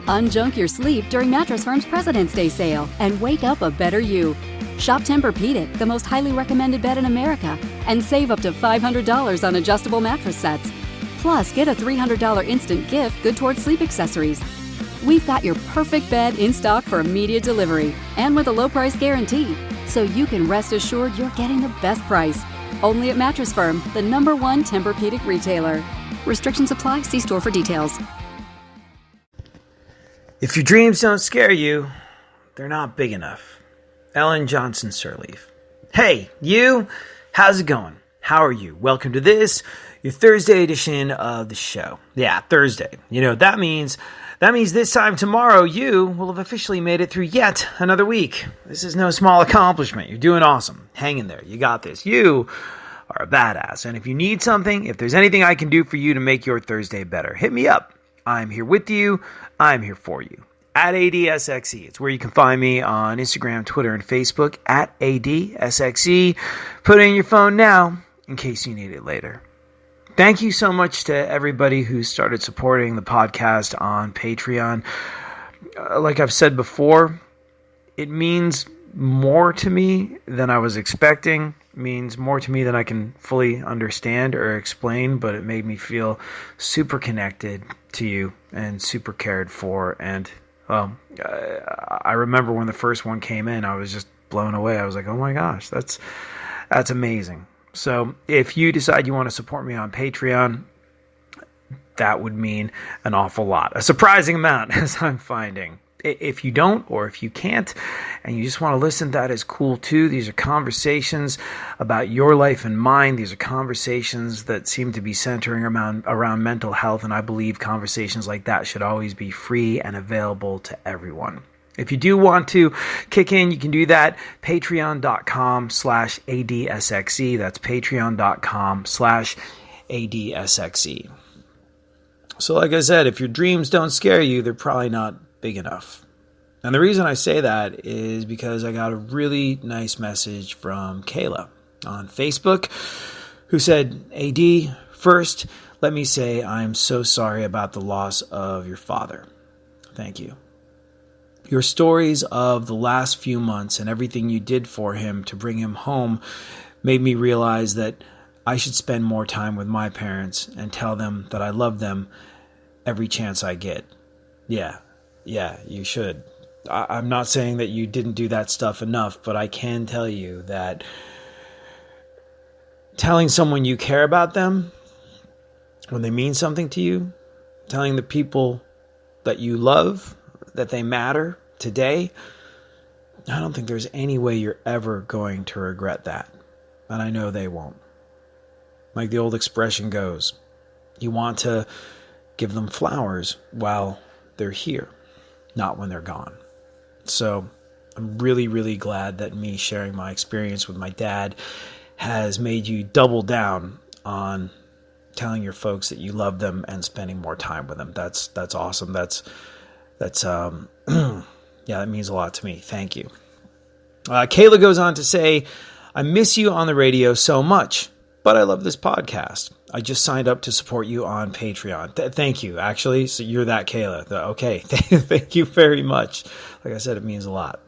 Unjunk your sleep during Mattress Firm's President's Day sale and wake up a better you. Shop Tempur-Pedic, the most highly recommended bed in America, and save up to $500 on adjustable mattress sets. Plus, get a $300 instant gift good towards sleep accessories. We've got your perfect bed in stock for immediate delivery and with a low price guarantee, so you can rest assured you're getting the best price. Only at Mattress Firm, the #1 Tempur-Pedic retailer. Restrictions apply. See store for details. If your dreams don't scare you, they're not big enough. Ellen Johnson Sirleaf. Hey, you! How's it going? How are you? Welcome to this, your Thursday edition of the show. Yeah, Thursday. You know, that means this time tomorrow you will have officially made it through yet another week. This is no small accomplishment. You're doing awesome. Hang in there. You got this. You are a badass. And if you need something, if there's anything I can do for you to make your Thursday better, hit me up. I'm here with you. I'm here for you. At ADSXE. It's where you can find me on Instagram, Twitter, and Facebook at ADSXE. Put it in your phone now in case you need it later. Thank you so much to everybody who started supporting the podcast on Patreon. Like I've said before, it means more to me than I was expecting. It means more to me than I can fully understand or explain, but it made me feel super connected to you and super cared for. And I remember when the first one came in, I was just blown away. I was like, oh my gosh, that's amazing. So if you decide you want to support me on Patreon, that would mean an awful lot. A surprising amount, as I'm finding. If you don't, or if you can't, and you just want to listen, that is cool too. These are conversations about your life and mine. These are conversations that seem to be centering around mental health, and I believe conversations like that should always be free and available to everyone. If you do want to kick in, you can do that. Patreon.com/ADSXE. That's Patreon.com/ADSXE. So like I said, if your dreams don't scare you, they're probably not big enough. And the reason I say that is because I got a really nice message from Kayla on Facebook who said, AD, first, let me say I'm so sorry about the loss of your father. Thank you. Your stories of the last few months and everything you did for him to bring him home made me realize that I should spend more time with my parents and tell them that I love them every chance I get. Yeah, you should. I'm not saying that you didn't do that stuff enough, but I can tell you that telling someone you care about them when they mean something to you, telling the people that you love that they matter today, I don't think there's any way you're ever going to regret that. And I know they won't. Like the old expression goes, you want to give them flowers while they're here, not when they're gone. So I'm really, really glad that me sharing my experience with my dad has made you double down on telling your folks that you love them and spending more time with them. That's awesome. That's yeah, that means a lot to me. Thank you. Kayla goes on to say, I miss you on the radio so much, but I love this podcast. I just signed up to support you on Patreon. Thank you, actually. So you're that Kayla. Okay, thank you very much. Like I said, it means a lot.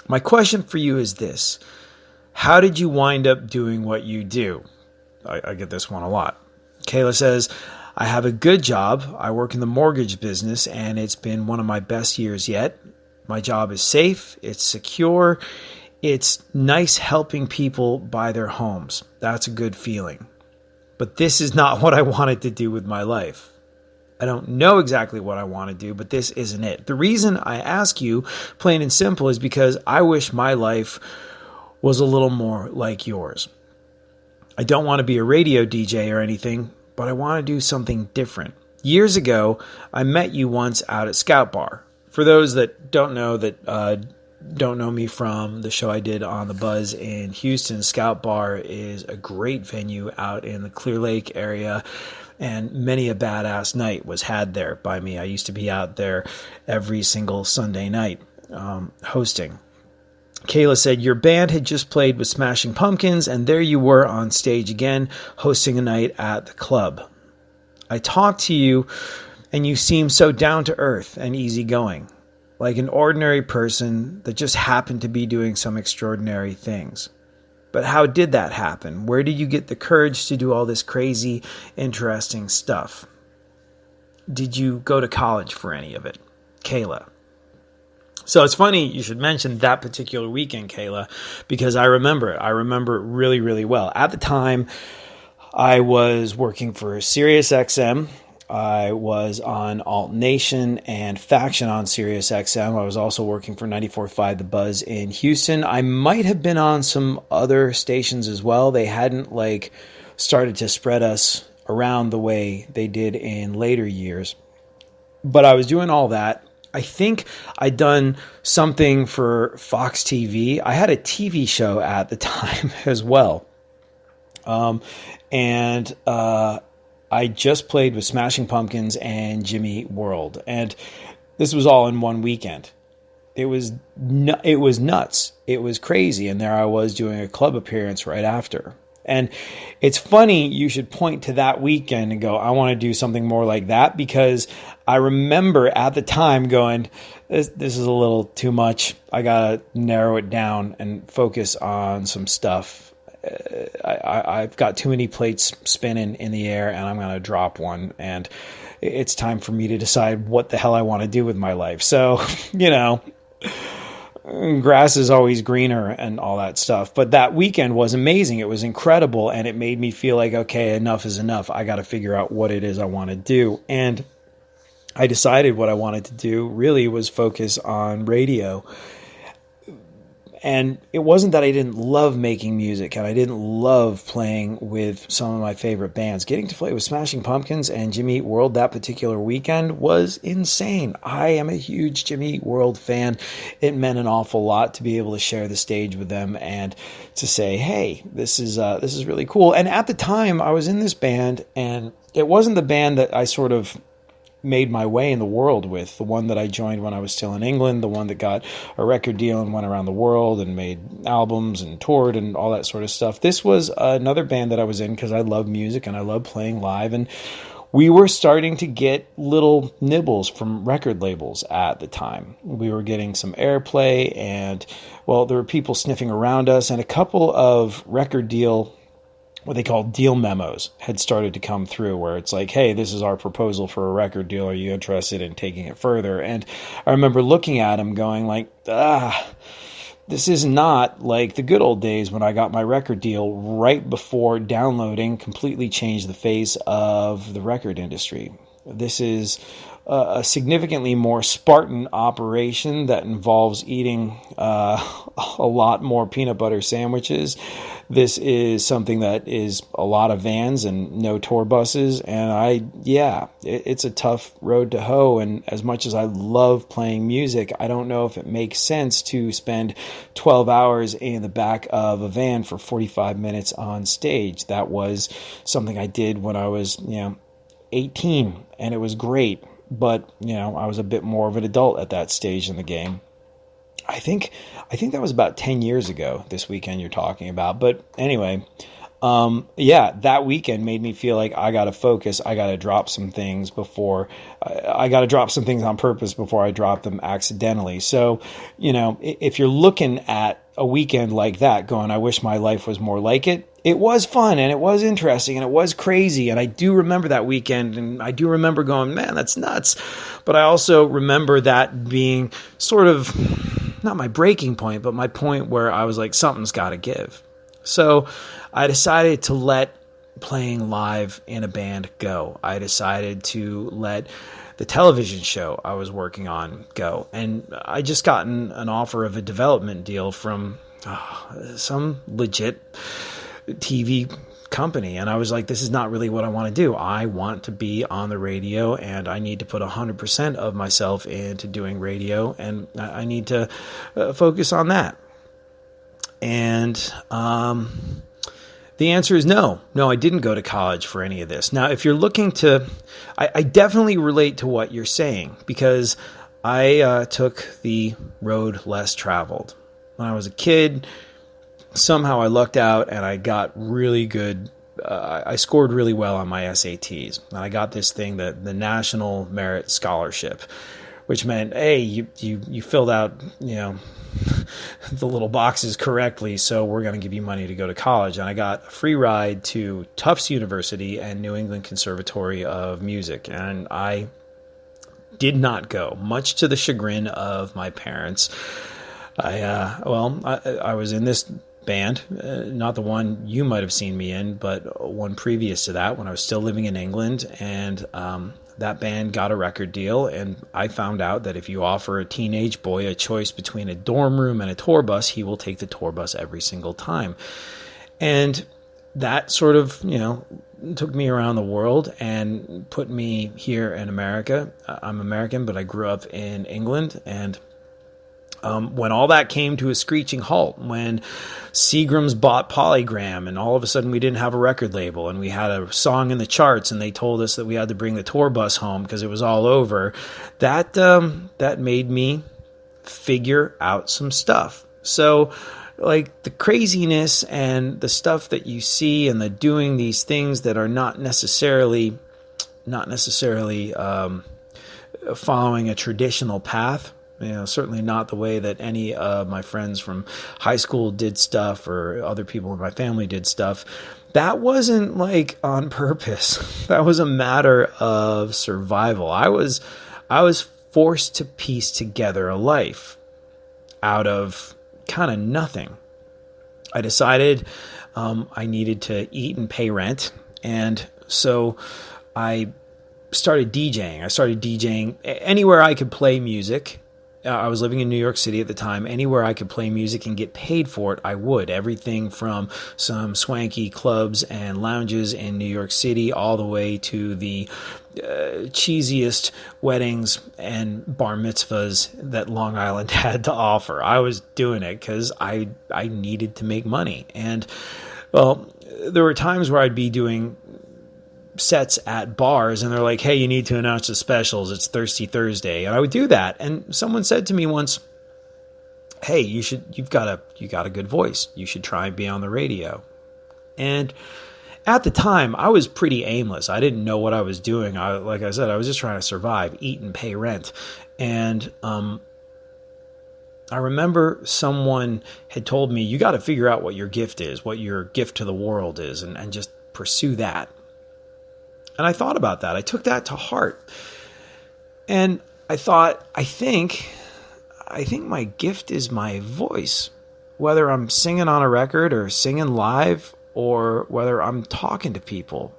My question for you is this. How did you wind up doing what you do? I get this one a lot. Kayla says, I have a good job. I work in the mortgage business, and it's been one of my best years yet. My job is safe. It's secure. It's nice helping people buy their homes. That's a good feeling. But this is not what I wanted to do with my life. I don't know exactly what I want to do, but this isn't it. The reason I ask you, plain and simple, is because I wish my life was a little more like yours. I don't want to be a radio DJ or anything, but I want to do something different. Years ago, I met you once out at Scout Bar. For those that don't know me from the show I did on the Buzz in Houston, Scout Bar is a great venue out in the Clear Lake area, and many a badass night was had there by me. I used to be out there every single Sunday night hosting. Kayla said, your band had just played with Smashing Pumpkins, and there you were on stage again, hosting a night at the club. I talked to you And you seem so down to earth and easygoing, like an ordinary person that just happened to be doing some extraordinary things. But how did that happen? Where did you get the courage to do all this crazy, interesting stuff? Did you go to college for any of it? Kayla. So it's funny you should mention that particular weekend, Kayla, because I remember it. I remember it really, really well. At the time, I was working for SiriusXM. I was on Alt Nation and Faction on SiriusXM. I was also working for 94.5 The Buzz in Houston. I might have been on some other stations as well. They hadn't started to spread us around the way they did in later years. But I was doing all that. I think I'd done something for Fox TV. I had a TV show at the time as well. I just played with Smashing Pumpkins and Jimmy World. And this was all in one weekend. It was nuts. It was crazy. And there I was doing a club appearance right after. And it's funny you should point to that weekend and go, I want to do something more like that, because I remember at the time going, this is a little too much. I got to narrow it down and focus on some stuff. I've got too many plates spinning in the air, and I'm going to drop one. And it's time for me to decide what the hell I want to do with my life. So, grass is always greener and all that stuff. But that weekend was amazing. It was incredible. And it made me feel like, okay, enough is enough. I got to figure out what it is I want to do. And I decided what I wanted to do really was focus on radio. And it wasn't that I didn't love making music and I didn't love playing with some of my favorite bands. Getting to play with Smashing Pumpkins and Jimmy Eat World that particular weekend was insane. I am a huge Jimmy Eat World fan. It meant an awful lot to be able to share the stage with them and to say, hey, this is really cool. And at the time, I was in this band, and it wasn't the band that I sort of made my way in the world with, the one that I joined when I was still in England, the one that got a record deal and went around the world and made albums and toured and all that sort of stuff. This was another band that I was in because I love music and I love playing live, and we were starting to get little nibbles from record labels at the time. We were getting some airplay, and well, there were people sniffing around us, and a couple of record deal, what they call deal memos, had started to come through, where it's like, hey, this is our proposal for a record deal. Are you interested in taking it further? And I remember looking at him going like, this is not like the good old days when I got my record deal right before downloading completely changed the face of the record industry. This is a significantly more Spartan operation that involves eating a lot more peanut butter sandwiches. This is something that is a lot of vans and no tour buses. And it's a tough road to hoe. And as much as I love playing music, I don't know if it makes sense to spend 12 hours in the back of a van for 45 minutes on stage. That was something I did when I was, 18, and it was great. But, I was a bit more of an adult at that stage in the game. I think that was about 10 years ago, this weekend you're talking about. But anyway, that weekend made me feel like I got to focus. I got to drop some things before I got to drop some things on purpose before I drop them accidentally. So, if you're looking at a weekend like that going, I wish my life was more like it. It was fun and it was interesting and it was crazy. And I do remember that weekend, and I do remember going, man, that's nuts. But I also remember that being sort of not my breaking point, but my point where I was like, something's got to give. So I decided to let playing live in a band go. I decided to let the television show I was working on go. And I just gotten an offer of a development deal from some legit TV company. And I was like, this is not really what I want to do. I want to be on the radio, and I need to put 100% of myself into doing radio, and I need to focus on that. And the answer is no. No, I didn't go to college for any of this. Now, if you're looking to, I definitely relate to what you're saying, because I took the road less traveled. When I was a kid, somehow I lucked out and I got really good I scored really well on my SATs, and I got this thing, the National Merit Scholarship, which meant, hey, you filled out, the little boxes correctly, so we're going to give you money to go to college. And I got a free ride to Tufts University and New England Conservatory of Music, and I did not go, much to the chagrin of my parents. I was in this band, not the one you might have seen me in, but one previous to that when I was still living in England, and that band got a record deal, and I found out that if you offer a teenage boy a choice between a dorm room and a tour bus, he will take the tour bus every single time. And that sort of, took me around the world and put me here in America. I'm American, but I grew up in England, and when all that came to a screeching halt, when Seagram's bought Polygram and all of a sudden we didn't have a record label and we had a song in the charts and they told us that we had to bring the tour bus home because it was all over, that made me figure out some stuff. So like the craziness and the stuff that you see and the doing these things that are not necessarily following a traditional path, certainly not the way that any of my friends from high school did stuff or other people in my family did stuff. That wasn't like on purpose. That was a matter of survival. I was forced to piece together a life out of kind of nothing. I decided I needed to eat and pay rent, and so I started DJing. I started DJing anywhere I could play music. I was living in New York City at the time. Anywhere I could play music and get paid for it, I would. Everything from some swanky clubs and lounges in New York City all the way to the cheesiest weddings and bar mitzvahs that Long Island had to offer. I was doing it because I needed to make money. And, well, there were times where I'd be doing sets at bars and they're like, hey, you need to announce the specials, it's Thirsty Thursday. And I would do that, and someone said to me once, hey, you've got a good voice, you should try and be on the radio. And at the time I was pretty aimless. I didn't know what I was doing. Like I said, I was just trying to survive, eat and pay rent. And I remember someone had told me, you got to figure out what your gift is, what your gift to the world is, and just pursue that. And I thought about that. I took that to heart. And I thought, I think my gift is my voice. Whether I'm singing on a record or singing live or whether I'm talking to people,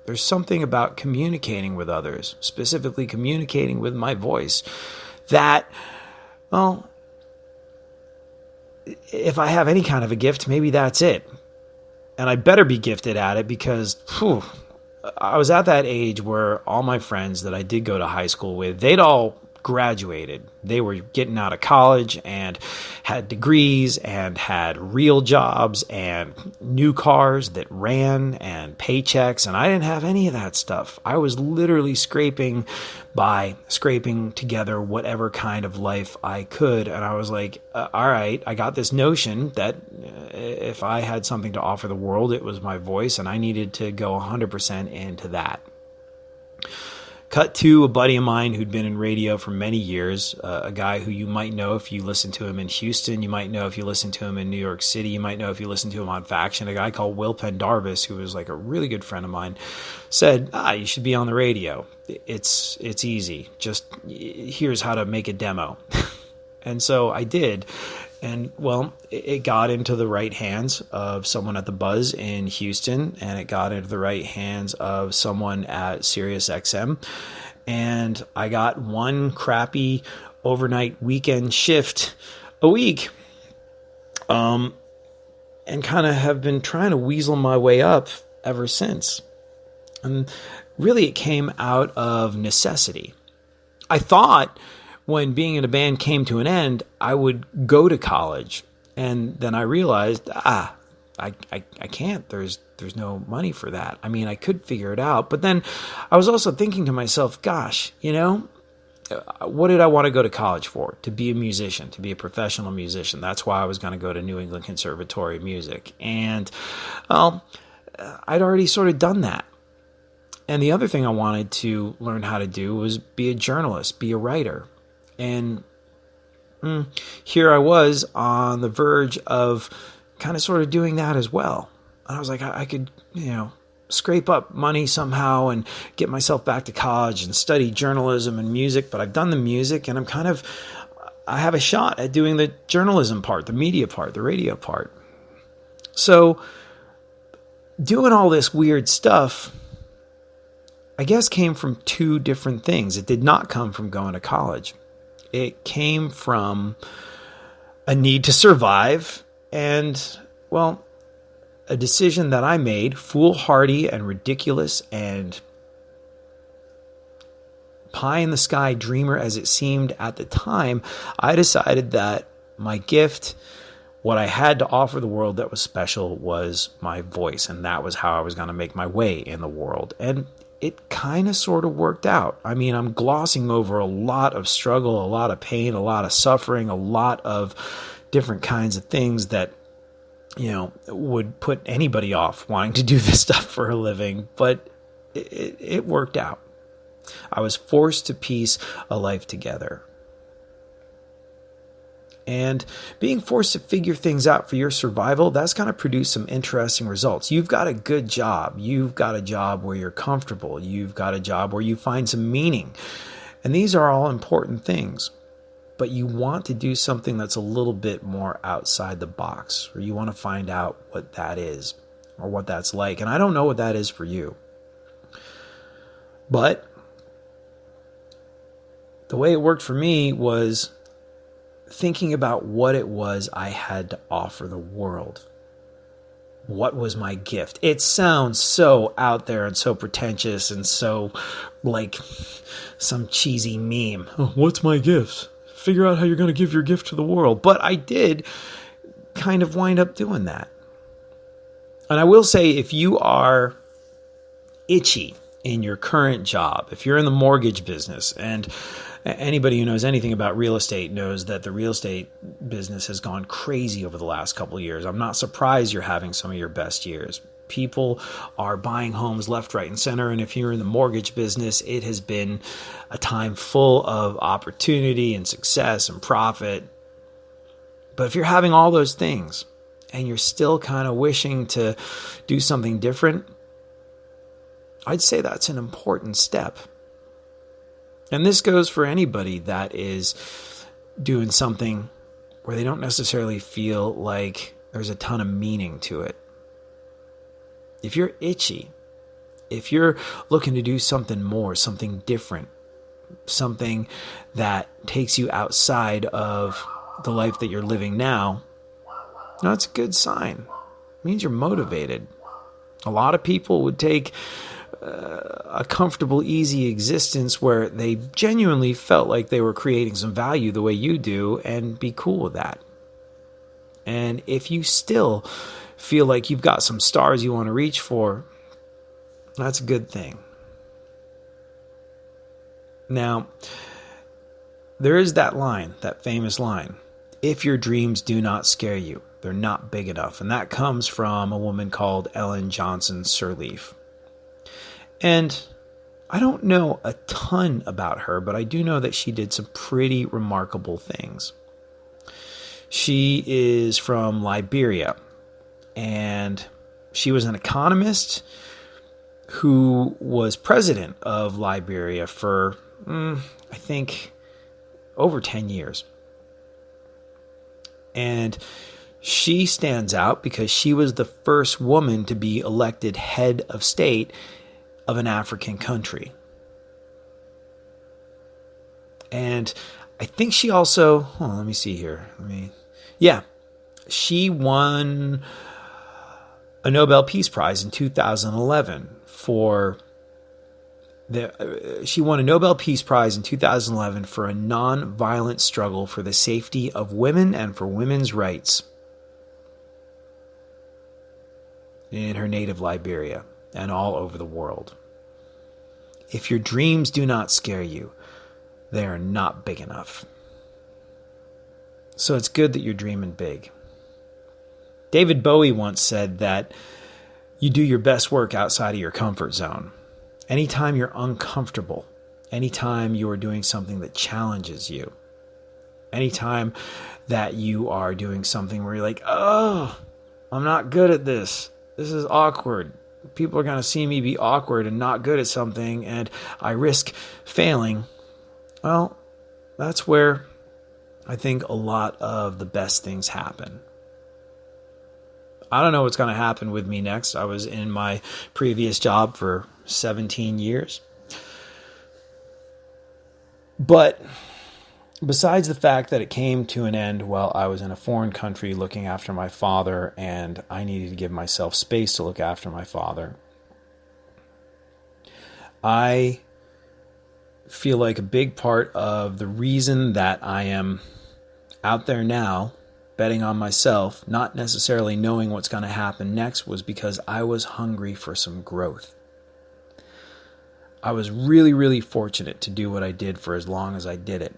there's something about communicating with others, specifically communicating with my voice, that, well, if I have any kind of a gift, maybe that's it. And I better be gifted at it because, I was at that age where all my friends that I did go to high school with, they'd all graduated. They were getting out of college and had degrees and had real jobs and new cars that ran and paychecks. And I didn't have any of that stuff. I was literally scraping together whatever kind of life I could. And I was like, all right, I got this notion that if I had something to offer the world, it was my voice, and I needed to go 100% into that. Cut to a buddy of mine who'd been in radio for many years, a guy who you might know if you listen to him in Houston, you might know if you listen to him in New York City, you might know if you listen to him on Faction, a guy called Will Pendarvis, who was like a really good friend of mine, said, you should be on the radio. It's easy. Just here's how to make a demo. And so I did. And, well, it got into the right hands of someone at the Buzz in Houston, and it got into the right hands of someone at Sirius XM. And I got one crappy overnight weekend shift a week, and kind of have been trying to weasel my way up ever since. And really it came out of necessity. I thought when being in a band came to an end, I would go to college. And then I realized, I can't. There's no money for that. I mean, I could figure it out. But then I was also thinking to myself, gosh, what did I want to go to college for? To be a musician, to be a professional musician. That's why I was going to go to New England Conservatory of Music. And, well, I'd already sort of done that. And the other thing I wanted to learn how to do was be a journalist, be a writer. And here I was on the verge of kind of sort of doing that as well. And I was like, I could, scrape up money somehow and get myself back to college and study journalism and music. But I've done the music, and I have a shot at doing the journalism part, the media part, the radio part. So doing all this weird stuff, I guess, came from two different things. It did not come from going to college. It came from a need to survive and, well, a decision that I made, foolhardy and ridiculous and pie in the sky dreamer as it seemed at the time. I decided that my gift, what I had to offer the world that was special, was my voice, and that was how I was going to make my way in the world. And it kind of sort of worked out. I mean, I'm glossing over a lot of struggle, a lot of pain, a lot of suffering, a lot of different kinds of things that, would put anybody off wanting to do this stuff for a living. But it worked out. I was forced to piece a life together. And being forced to figure things out for your survival, that's going to produce some interesting results. You've got a good job. You've got a job where you're comfortable. You've got a job where you find some meaning. And these are all important things. But you want to do something that's a little bit more outside the box, or you want to find out what that is or what that's like. And I don't know what that is for you. But the way it worked for me was thinking about what it was I had to offer the world. What was my gift? It sounds so out there and so pretentious and so like some cheesy meme. Oh, what's my gift? Figure out how you're going to give your gift to the world. But I did kind of wind up doing that. And I will say, if you are itchy in your current job, if you're in the mortgage business, and anybody who knows anything about real estate knows that the real estate business has gone crazy over the last couple of years. I'm not surprised you're having some of your best years. People are buying homes left, right, and center. And if you're in the mortgage business, it has been a time full of opportunity and success and profit. But if you're having all those things and you're still kind of wishing to do something different, I'd say that's an important step. And this goes for anybody that is doing something where they don't necessarily feel like there's a ton of meaning to it. If you're itchy, if you're looking to do something more, something different, something that takes you outside of the life that you're living now, that's a good sign. It means you're motivated. A lot of people would take a comfortable, easy existence where they genuinely felt like they were creating some value the way you do and be cool with that. And if you still feel like you've got some stars you want to reach for, that's a good thing. Now, there is that line, that famous line, if your dreams do not scare you, they're not big enough. And that comes from a woman called Ellen Johnson Sirleaf. And I don't know a ton about her, but I do know that she did some pretty remarkable things. She is from Liberia, and she was an economist who was president of Liberia for, I think, over 10 years. And she stands out because she was the first woman to be elected head of state of an African country. And I think she also, let me see here. She won a Nobel Peace Prize in 2011 she won a Nobel Peace Prize in 2011 for a non-violent struggle for the safety of women and for women's rights in her native Liberia and all over the world. If your dreams do not scare you, they are not big enough. So it's good that you're dreaming big. David Bowie once said that you do your best work outside of your comfort zone. Anytime you're uncomfortable, anytime you are doing something that challenges you, anytime that you are doing something where you're like, oh, I'm not good at this. This is awkward. People are going to see me be awkward and not good at something, and I risk failing. Well, that's where I think a lot of the best things happen. I don't know what's going to happen with me next. I was in my previous job for 17 years. But besides the fact that it came to an end while I was in a foreign country looking after my father, and I needed to give myself space to look after my father, I feel like a big part of the reason that I am out there now betting on myself, not necessarily knowing what's going to happen next, was because I was hungry for some growth. I was really, really fortunate to do what I did for as long as I did it.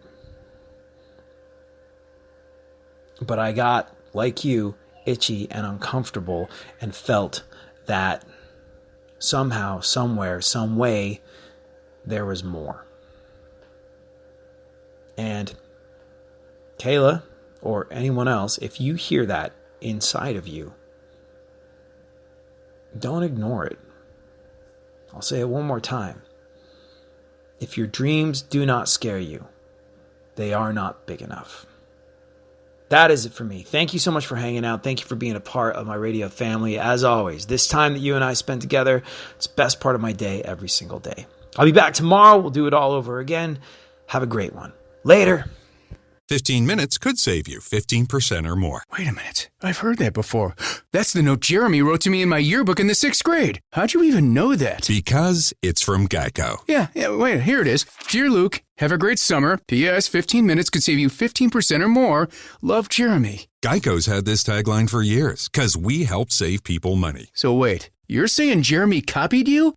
But I got, like you, itchy and uncomfortable and felt that somehow, somewhere, some way, there was more. And Kayla, or anyone else, if you hear that inside of you, don't ignore it. I'll say it one more time. If your dreams do not scare you, they are not big enough. That is it for me. Thank you so much for hanging out. Thank you for being a part of my radio family. As always, this time that you and I spend together, it's the best part of my day every single day. I'll be back tomorrow. We'll do it all over again. Have a great one. Later. 15 minutes could save you 15% or more. Wait a minute. I've heard that before. That's the note Jeremy wrote to me in my yearbook in the 6th grade. How'd you even know that? Because it's from Geico. Yeah, wait, here it is. Dear Luke, have a great summer. P.S. 15 minutes could save you 15% or more. Love, Jeremy. Geico's had this tagline for years, because we help save people money. So wait, you're saying Jeremy copied you?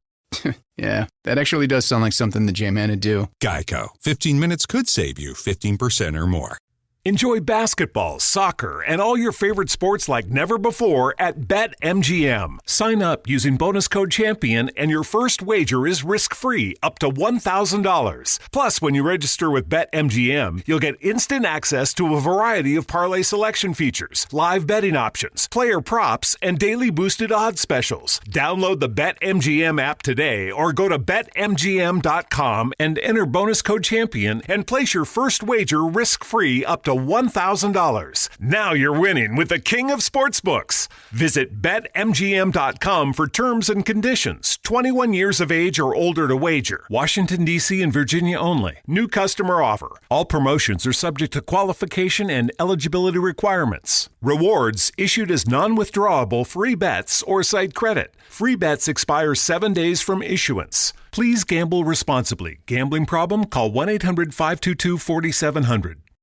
Yeah, that actually does sound like something the J-Man would do. Geico. 15 minutes could save you 15% or more. Enjoy basketball, soccer, and all your favorite sports like never before at BetMGM. Sign up using bonus code CHAMPION and your first wager is risk-free up to $1,000. Plus, when you register with BetMGM, you'll get instant access to a variety of parlay selection features, live betting options, player props, and daily boosted odds specials. Download the BetMGM app today or go to BetMGM.com and enter bonus code CHAMPION and place your first wager risk-free up to $1,000. Now you're winning with the king of sportsbooks. Visit BetMGM.com for terms and conditions. 21 years of age or older to wager. Washington, D.C. and Virginia only. New customer offer. All promotions are subject to qualification and eligibility requirements. Rewards issued as non-withdrawable free bets or site credit. Free bets expire 7 days from issuance. Please gamble responsibly. Gambling problem? Call 1-800-522-4700.